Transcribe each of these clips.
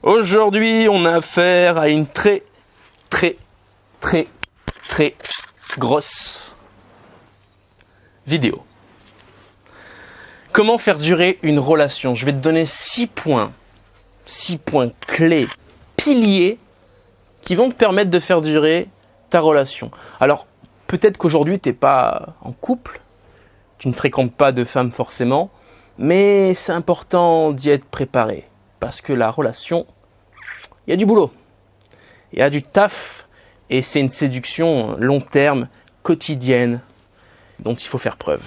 Aujourd'hui, on a affaire à une très grosse vidéo. Comment faire durer une relation? Je vais te donner 6 points clés, piliers, qui vont te permettre de faire durer ta relation. Alors, peut-être qu'aujourd'hui, tu n'es pas en couple, tu ne fréquentes pas de femmes forcément, mais c'est important d'y être préparé. Parce que la relation, il y a du boulot, il y a du taf, et c'est une séduction long terme, quotidienne, dont il faut faire preuve.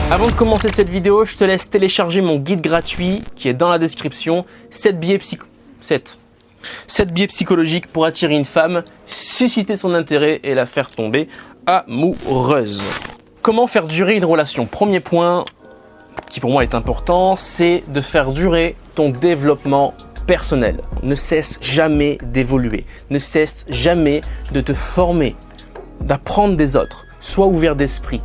Avant de commencer cette vidéo, je te laisse télécharger mon guide gratuit qui est dans la description. 7 biais psychologiques pour attirer une femme, susciter son intérêt et la faire tomber amoureuse. Comment faire durer une relation? Premier point qui pour moi est important, c'est de faire durer ton développement personnel. Ne cesse jamais d'évoluer, ne cesse jamais de te former, d'apprendre des autres. Sois ouvert d'esprit.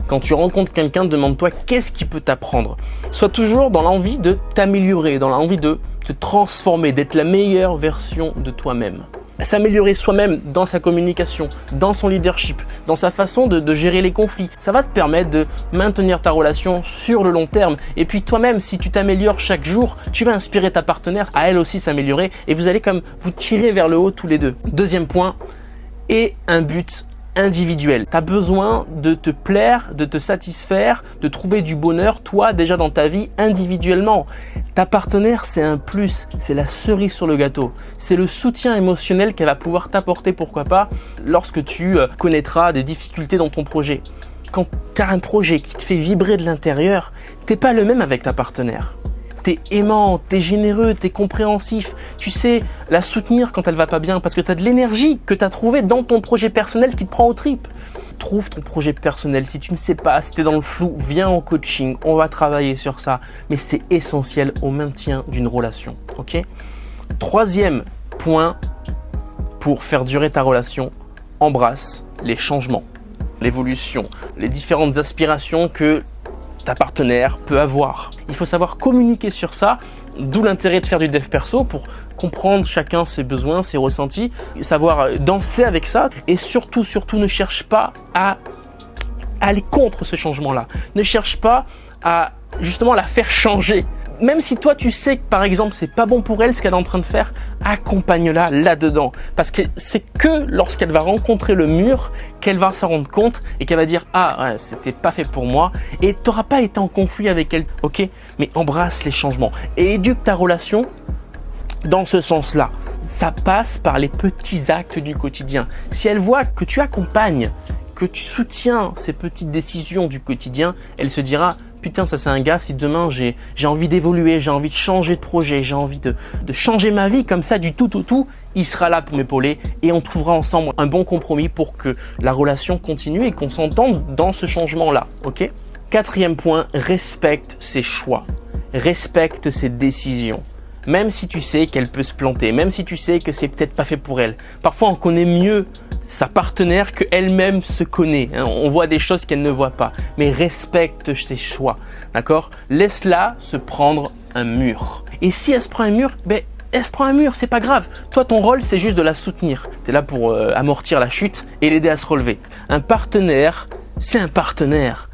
Quand tu rencontres quelqu'un, demande-toi qu'est-ce qui peut t'apprendre. Sois toujours dans l'envie de t'améliorer, dans l'envie de te transformer, d'être la meilleure version de toi-même. S'améliorer soi-même dans sa communication, dans son leadership, dans sa façon de gérer les conflits. Ça va te permettre de maintenir ta relation sur le long terme. Et puis toi-même, si tu t'améliores chaque jour, tu vas inspirer ta partenaire à elle aussi s'améliorer et vous allez comme vous tirer vers le haut tous les deux. Deuxième point, et un but individuel. Tu as besoin de te plaire, de te satisfaire, de trouver du bonheur, toi, déjà dans ta vie individuellement. Ta partenaire, c'est un plus, c'est la cerise sur le gâteau. C'est le soutien émotionnel qu'elle va pouvoir t'apporter, pourquoi pas, lorsque tu connaîtras des difficultés dans ton projet. Quand tu as un projet qui te fait vibrer de l'intérieur, tu n'es pas le même avec ta partenaire. T'es aimant, t'es généreux, t'es compréhensif. Tu sais la soutenir quand elle va pas bien parce que t'as de l'énergie que t'as trouvée dans ton projet personnel qui te prend aux tripes. Trouve ton projet personnel. Si tu ne sais pas, si t'es dans le flou, viens en coaching. On va travailler sur ça. Mais c'est essentiel au maintien d'une relation. Ok ? Troisième point pour faire durer ta relation, embrasse les changements, l'évolution, les différentes aspirations que ta partenaire peut avoir. Il faut savoir communiquer sur ça, d'où l'intérêt de faire du dev perso pour comprendre chacun ses besoins, ses ressentis, savoir danser avec ça et surtout ne cherche pas à aller contre ce changement-là. Ne cherche pas à justement la faire changer. Même si toi tu sais que par exemple c'est pas bon pour elle ce qu'elle est en train de faire, accompagne-la là-dedans. Parce que c'est que lorsqu'elle va rencontrer le mur qu'elle va s'en rendre compte et qu'elle va dire « Ah ouais, c'était pas fait pour moi » et tu n'auras pas été en conflit avec elle, ok? Mais embrasse les changements et éduque ta relation dans ce sens-là. Ça passe par les petits actes du quotidien. Si elle voit que tu accompagnes, que tu soutiens ces petites décisions du quotidien, elle se dira « Putain, ça c'est un gars, si demain j'ai envie d'évoluer, j'ai envie de changer de projet, j'ai envie de changer ma vie comme ça du tout, il sera là pour m'épauler et on trouvera ensemble un bon compromis pour que la relation continue et qu'on s'entende dans ce changement-là, ok ? Quatrième point, respecte ses choix, respecte ses décisions. Même si tu sais qu'elle peut se planter, même si tu sais que c'est peut-être pas fait pour elle. Parfois, on connaît mieux sa partenaire qu'elle-même se connaît. On voit des choses qu'elle ne voit pas. Mais respecte ses choix, d'accord? Laisse-la se prendre un mur. Et si elle se prend un mur, elle se prend un mur, c'est pas grave. Toi, ton rôle, c'est juste de la soutenir. Tu es là pour amortir la chute et l'aider à se relever. Un partenaire, c'est un partenaire.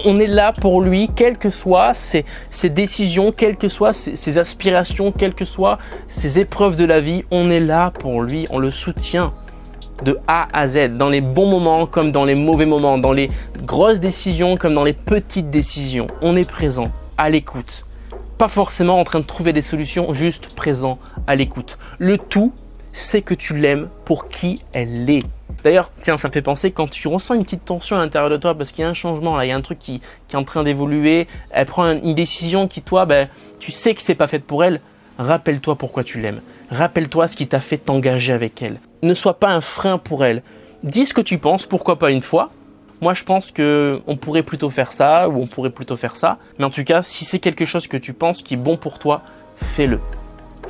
On est là pour lui, quelles que soient ses décisions, quelles que soient ses aspirations, quelles que soient ses épreuves de la vie. On est là pour lui, on le soutient de A à Z, dans les bons moments comme dans les mauvais moments, dans les grosses décisions comme dans les petites décisions. On est présent, à l'écoute. Pas forcément en train de trouver des solutions, juste présent, à l'écoute. Le tout, c'est que tu l'aimes pour qui elle est. D'ailleurs, tiens, ça me fait penser, quand tu ressens une petite tension à l'intérieur de toi parce qu'il y a un changement, là, il y a un truc qui est en train d'évoluer, elle prend une décision qui, toi, tu sais que c'est pas faite pour elle, rappelle-toi pourquoi tu l'aimes. Rappelle-toi ce qui t'a fait t'engager avec elle. Ne sois pas un frein pour elle. Dis ce que tu penses, pourquoi pas une fois. Moi, je pense qu'on pourrait plutôt faire ça ou on pourrait plutôt faire ça. Mais en tout cas, si c'est quelque chose que tu penses qui est bon pour toi, fais-le.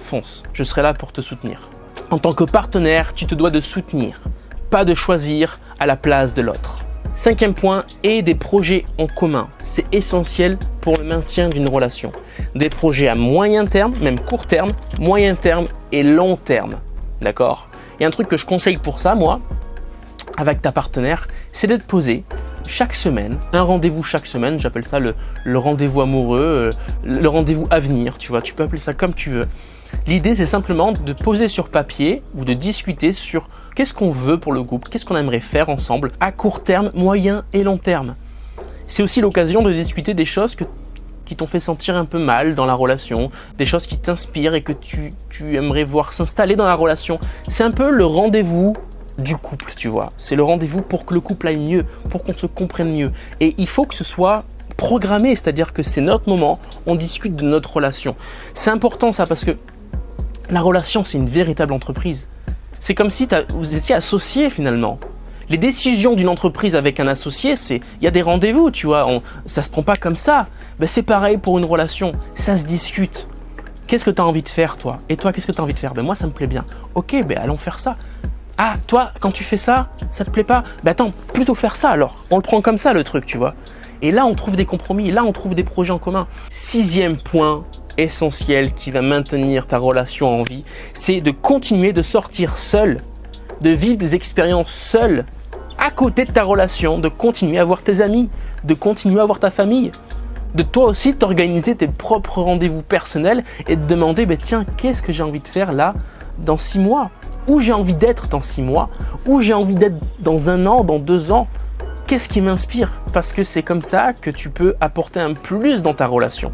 fonce, je serai là pour te soutenir. En tant que partenaire, tu te dois de soutenir, pas de choisir à la place de l'autre. 5e point, et des projets en commun. C'est essentiel pour le maintien d'une relation. Des projets à moyen terme, même court terme, moyen terme et long terme. D'accord ? Et un truc que je conseille pour ça, moi, avec ta partenaire, c'est de te poser chaque semaine, un rendez-vous chaque semaine, j'appelle ça le rendez-vous amoureux, le rendez-vous à venir, tu vois, tu peux appeler ça comme tu veux. L'idée, c'est simplement de poser sur papier ou de discuter sur qu'est-ce qu'on veut pour le couple, qu'est-ce qu'on aimerait faire ensemble à court terme, moyen et long terme. C'est aussi l'occasion de discuter des choses qui t'ont fait sentir un peu mal dans la relation, des choses qui t'inspirent et que tu aimerais voir s'installer dans la relation. C'est un peu le rendez-vous du couple, tu vois. C'est le rendez-vous pour que le couple aille mieux, pour qu'on se comprenne mieux. Et il faut que ce soit programmé, c'est-à-dire que c'est notre moment, on discute de notre relation. C'est important ça parce que la relation, c'est une véritable entreprise. C'est comme si vous étiez associés finalement. Les décisions d'une entreprise avec un associé, il y a des rendez-vous, tu vois, ça se prend pas comme ça. Ben, c'est pareil pour une relation, ça se discute. Qu'est-ce que tu as envie de faire toi ? Et toi, qu'est-ce que tu as envie de faire ? Ben moi, ça me plaît bien. Ok, ben allons faire ça. Ah, toi, quand tu fais ça, ça te plaît pas ? Ben attends, plutôt faire ça alors. On le prend comme ça le truc, tu vois. Et là, on trouve des compromis, là, on trouve des projets en commun. 6e point essentiel qui va maintenir ta relation en vie, c'est de continuer de sortir seul, de vivre des expériences seul, à côté de ta relation, de continuer à voir tes amis, de continuer à voir ta famille, de toi aussi t'organiser tes propres rendez-vous personnels et de demander, ben tiens, qu'est-ce que j'ai envie de faire là, dans 6 mois ? Où j'ai envie d'être dans 6 mois, où j'ai envie d'être dans 1 an, dans 2 ans. Qu'est-ce qui m'inspire ? Parce que c'est comme ça que tu peux apporter un plus dans ta relation.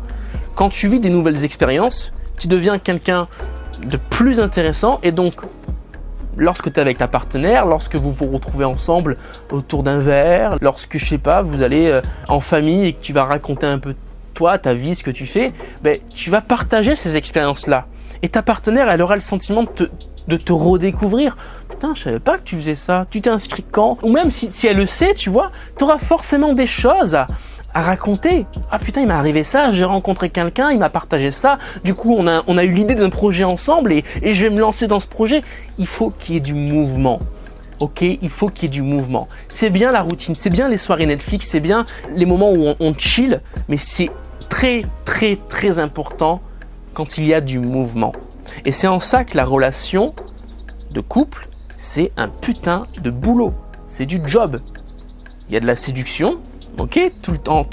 Quand tu vis des nouvelles expériences, tu deviens quelqu'un de plus intéressant et donc, lorsque tu es avec ta partenaire, lorsque vous vous retrouvez ensemble autour d'un verre, lorsque, je sais pas, vous allez en famille et que tu vas raconter un peu toi, ta vie, ce que tu fais, ben, tu vas partager ces expériences-là. Et ta partenaire, elle aura le sentiment de te redécouvrir. Putain, je savais pas que tu faisais ça. Tu t'es inscrit quand ? Ou même si elle le sait, tu vois, tu auras forcément des choses à raconter. Ah putain, il m'est arrivé ça, j'ai rencontré quelqu'un, il m'a partagé ça. Du coup, on a eu l'idée d'un projet ensemble et je vais me lancer dans ce projet. Il faut qu'il y ait du mouvement. Ok, il faut qu'il y ait du mouvement. C'est bien la routine, c'est bien les soirées Netflix, c'est bien les moments où on chill, mais c'est très très très important quand il y a du mouvement. Et c'est en ça que la relation de couple, c'est un putain de boulot. C'est du job. Il y a de la séduction, ok, tout le temps.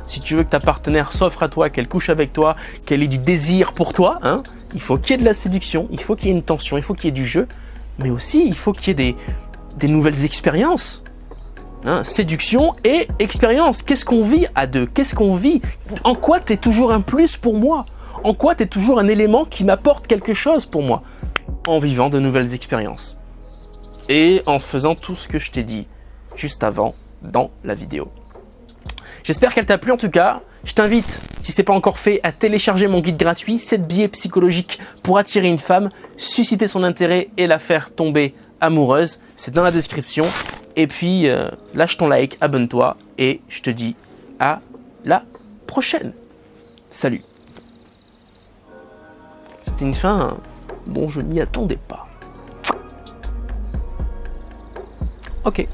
Si tu veux que ta partenaire s'offre à toi, qu'elle couche avec toi, qu'elle ait du désir pour toi, hein, il faut qu'il y ait de la séduction, il faut qu'il y ait une tension, il faut qu'il y ait du jeu, mais aussi il faut qu'il y ait des nouvelles expériences. Hein, séduction et expérience. Qu'est-ce qu'on vit à deux ? Qu'est-ce qu'on vit ? En quoi tu es toujours un plus pour moi ? En quoi tu es toujours un élément qui m'apporte quelque chose pour moi ? En vivant de nouvelles expériences. Et en faisant tout ce que je t'ai dit juste avant dans la vidéo. J'espère qu'elle t'a plu en tout cas. Je t'invite, si ce n'est pas encore fait, à télécharger mon guide gratuit 7 biais psychologiques pour attirer une femme, susciter son intérêt et la faire tomber amoureuse. C'est dans la description. Et puis, lâche ton like, abonne-toi et je te dis à la prochaine. Salut. C'était une fin dont je m'y attendais pas. Ok.